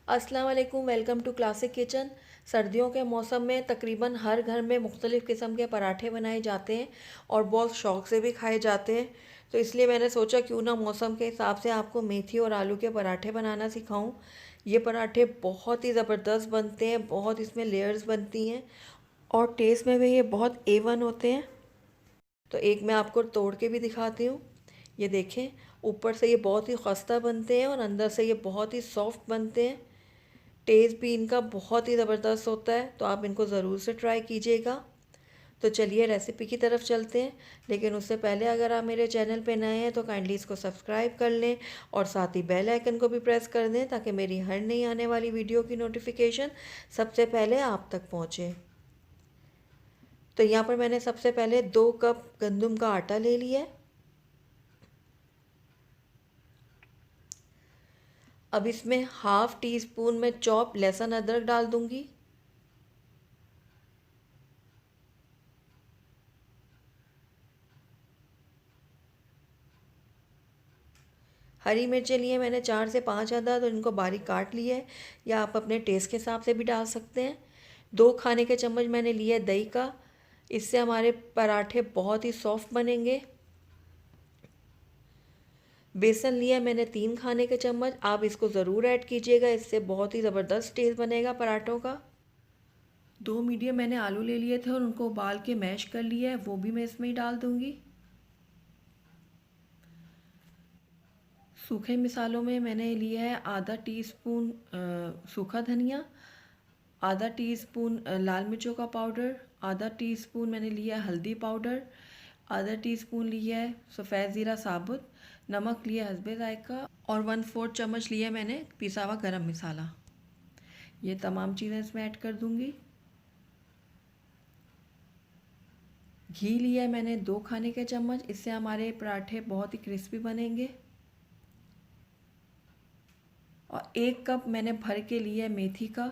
अस्सलाम वालेकुम, welcome to classic kitchen. सर्दियों के मौसम में तकरीबन हर घर में मुख्तलिफ़ किस्म के पराठे बनाए जाते हैं और बहुत शौक़ से भी खाए जाते हैं। तो इसलिए मैंने सोचा क्यों ना मौसम के हिसाब से आपको मेथी और आलू के पराठे बनाना सिखाऊं। ये पराठे बहुत ही ज़बरदस्त बनते हैं, बहुत इसमें लेयर्स बनती हैं और टेस्ट में भी ये बहुत A1 होते हैं। तो एक मैं आपको तोड़ के भी दिखाती हूँ। ये देखें, ऊपर से ये बहुत ही खस्ता बनते हैं और अंदर से ये बहुत ही सॉफ्ट बनते हैं। टेस्ट भी इनका बहुत ही ज़बरदस्त होता है, तो आप इनको ज़रूर से ट्राई कीजिएगा। तो चलिए रेसिपी की तरफ चलते हैं, लेकिन उससे पहले अगर आप मेरे चैनल पे नए हैं तो काइंडली इसको सब्सक्राइब कर लें और साथ ही बेल आइकन को भी प्रेस कर दें ताकि मेरी हर नई आने वाली वीडियो की नोटिफिकेशन सबसे पहले आप तक पहुँचे। तो यहाँ पर मैंने सबसे पहले 2 कप गंदम का आटा ले लिया है। अब इसमें हाफ़ टी स्पून में चॉप लहसुन अदरक डाल दूँगी। हरी मिर्चें लिए मैंने 4 से 5 अदद और इनको बारीक काट लिया है, या आप अपने टेस्ट के हिसाब से भी डाल सकते हैं। 2 खाने के चम्मच मैंने लिया है दही का, इससे हमारे पराठे बहुत ही सॉफ्ट बनेंगे। बेसन लिया मैंने 3 खाने के चम्मच, आप इसको ज़रूर ऐड कीजिएगा, इससे बहुत ही ज़बरदस्त टेस्ट बनेगा पराठों का। 2 मीडियम मैंने आलू ले लिए थे और उनको उबाल के मैश कर लिया है, वो भी मैं इसमें ही डाल दूँगी। सूखे मिसालों में मैंने लिया है आधा टीस्पून सूखा धनिया, आधा टीस्पून लाल मिर्चों का पाउडर, आधा टीस्पून मैंने लिया है हल्दी पाउडर, आधा टीस्पून लिया है सफ़ेद ज़ीरा साबुत, नमक लिया हस्बे ज़ायक़ा और 1/4 चम्मच लिया मैंने पिसा हुआ गरम मसाला। ये तमाम चीज़ें इसमें ऐड कर दूँगी। घी लिया है मैंने 2 खाने के चम्मच, इससे हमारे पराठे बहुत ही क्रिस्पी बनेंगे। और 1 कप मैंने भर के लिया है मेथी का।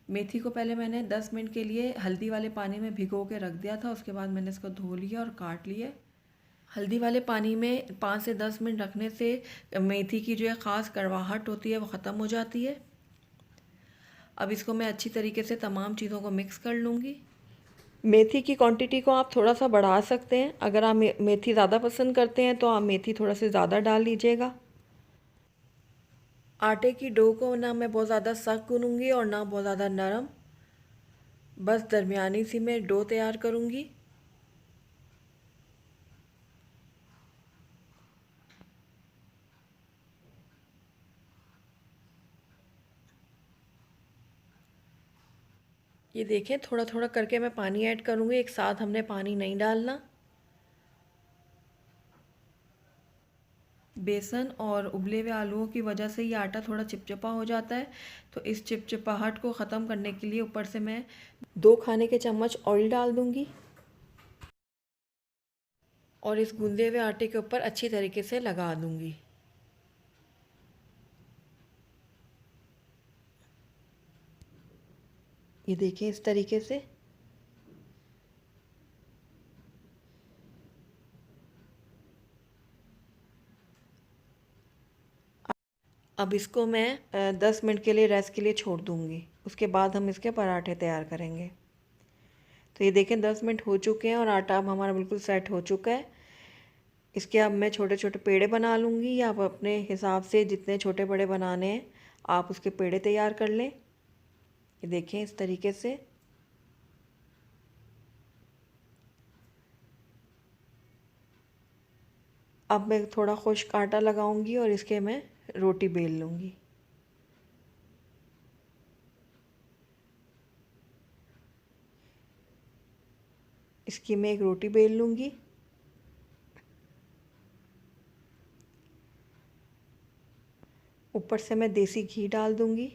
मेथी को पहले मैंने 10 मिनट के लिए हल्दी वाले पानी में भिगो के रख दिया था, उसके बाद मैंने इसको धो लिया और काट लिया। हल्दी वाले पानी में 5 से 10 मिनट रखने से मेथी की जो है ख़ास कड़वाहट होती है वो ख़त्म हो जाती है। अब इसको मैं अच्छी तरीके से तमाम चीज़ों को मिक्स कर लूँगी। मेथी की क्वांटिटी को आप थोड़ा सा बढ़ा सकते हैं, अगर आप मेथी ज़्यादा पसंद करते हैं तो आप मेथी थोड़ा सा ज़्यादा डाल लीजिएगा। आटे की डो को ना मैं बहुत ज़्यादा सख्त गूँथूंगी और ना बहुत ज़्यादा नरम, बस दरमियानी सी मैं डो तैयार करूँगी। ये देखें, थोड़ा थोड़ा करके मैं पानी ऐड करूँगी, एक साथ हमने पानी नहीं डालना। बेसन और उबले हुए आलूओं की वजह से ये आटा थोड़ा चिपचिपा हो जाता है, तो इस चिपचिपाहट को ख़त्म करने के लिए ऊपर से मैं 2 खाने के चम्मच ऑयल डाल दूँगी और इस गूंदे हुए आटे के ऊपर अच्छी तरीके से लगा दूँगी। ये देखिए इस तरीके से। अब इसको मैं 10 मिनट के लिए रेस्ट के लिए छोड़ दूँगी, उसके बाद हम इसके पराठे तैयार करेंगे। तो ये देखें 10 मिनट हो चुके हैं और आटा अब हमारा बिल्कुल सेट हो चुका है। इसके अब मैं छोटे छोटे पेड़े बना लूँगी, या आप अपने हिसाब से जितने छोटे बड़े बनाने हैं आप उसके पेड़े तैयार कर लें। ये देखें इस तरीके से। अब मैं थोड़ा खुश्क आटा लगाऊंगी और इसके मैं रोटी बेल लूँगी। इसकी मैं एक रोटी बेल लूँगी। ऊपर से मैं देसी घी डाल दूँगी।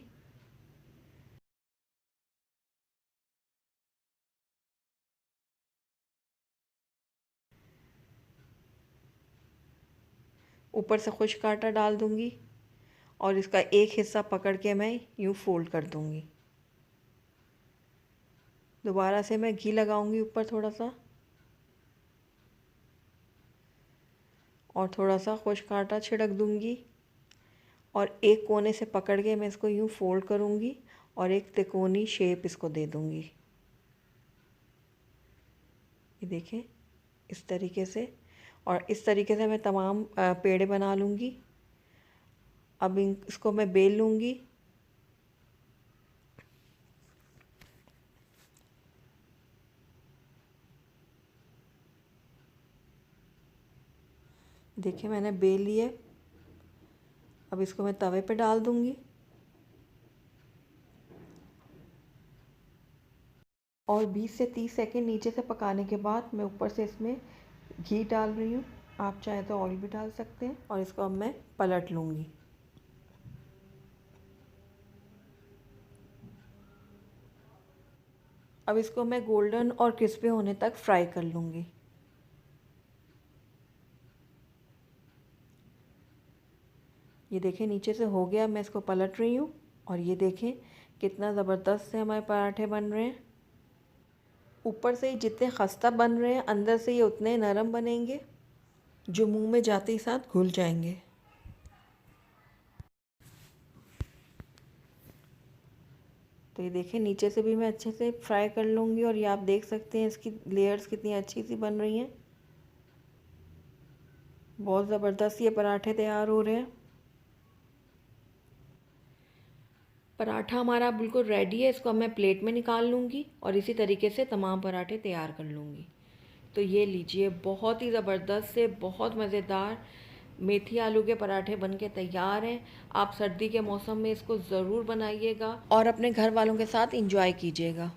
ऊपर से खुश्क आटा डाल दूँगी और इसका एक हिस्सा पकड़ के मैं यूँ फोल्ड कर दूँगी। दोबारा से मैं घी लगाऊंगी ऊपर थोड़ा सा और थोड़ा सा खुश्क आटा छिड़क दूँगी और एक कोने से पकड़ के मैं इसको यूँ फोल्ड करूँगी और एक तिकोनी शेप इसको दे दूँगी। ये देखें इस तरीके से, और इस तरीके से मैं तमाम पेड़े बना लूँगी। अब इसको मैं बेल लूँगी। देखिए मैंने बेल लिए। अब इसको मैं तवे पे डाल दूँगी और 20 से 30 सेकंड नीचे से पकाने के बाद मैं ऊपर से इसमें घी डाल रही हूँ। आप चाहे तो ऑयल भी डाल सकते हैं। और इसको अब मैं पलट लूँगी। अब इसको मैं गोल्डन और क्रिस्पी होने तक फ्राई कर लूँगी। ये देखें नीचे से हो गया, मैं इसको पलट रही हूँ और ये देखें कितना ज़बरदस्त से हमारे पराठे बन रहे हैं। ऊपर से ही जितने खस्ता बन रहे हैं, अंदर से ये उतने नरम बनेंगे जो मुंह में जाते ही साथ घुल जाएंगे। तो ये देखें नीचे से भी मैं अच्छे से फ्राई कर लूँगी और ये आप देख सकते हैं इसकी लेयर्स कितनी अच्छी सी बन रही हैं। बहुत ज़बरदस्त ये पराठे तैयार हो रहे हैं। पराठा हमारा बिल्कुल रेडी है। इसको अब मैं प्लेट में निकाल लूँगी और इसी तरीके से तमाम पराठे तैयार कर लूँगी। तो ये लीजिए बहुत ही ज़बरदस्त से बहुत मज़ेदार मेथी आलू के पराठे बनके तैयार हैं। आप सर्दी के मौसम में इसको ज़रूर बनाइएगा और अपने घर वालों के साथ इंजॉय कीजिएगा।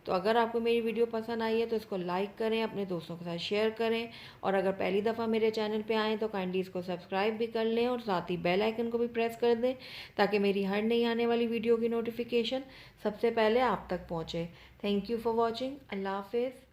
तो अगर आपको मेरी वीडियो पसंद आई है तो इसको लाइक करें, अपने दोस्तों के साथ शेयर करें और अगर पहली दफ़ा मेरे चैनल पे आएँ तो काइंडली इसको सब्सक्राइब भी कर लें और साथ ही बेल आइकन को भी प्रेस कर दें ताकि मेरी हर नई आने वाली वीडियो की नोटिफिकेशन सबसे पहले आप तक पहुँचे। Thank you for watching. अल्लाह हाफिज़।